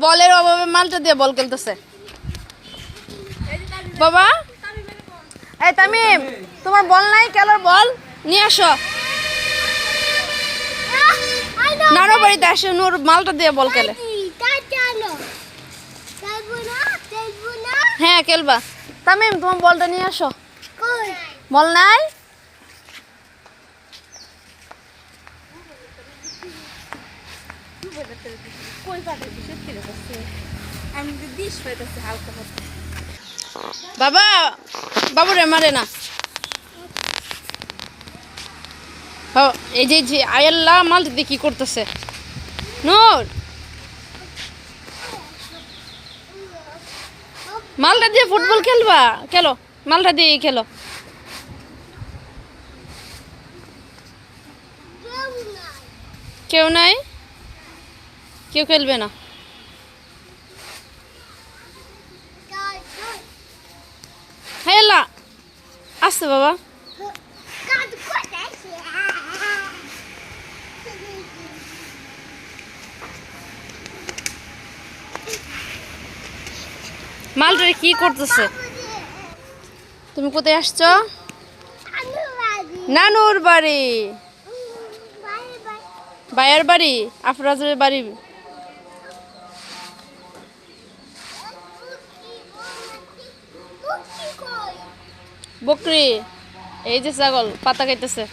বলের অভাবে মালটা দিয়ে বল খেলতেছে বাবা। এই তামিম, তোমার বল নাই, খেলার বল নিয়ে আসো। নারো বাড়িতে আসে, নূর মালটা দিয়ে বল খেলে। হ্যাঁ খেলবা। তামিম, তোমার বলটা নিয়ে আসো। বল নাই? বাবা, বাবুরে মারে না। এই যে আয়াল্লাহ মালটা দিয়ে কি করতেছে নূর? মালটা দিয়ে ফুটবল খেলবা? খেলো, মালটা দিয়ে খেলো। কেউ নাই, কেউ খেলবে না। হ্যাঁ আসতে বাবা। মালটা কি করতেছে? তুমি কোথায় আসছো? নানুর বাড়ি। ভাইয়ের বাড়ি, আফরাজের বাড়ি। বকরি, এই যে ছাগল পাতা খাইতেছে।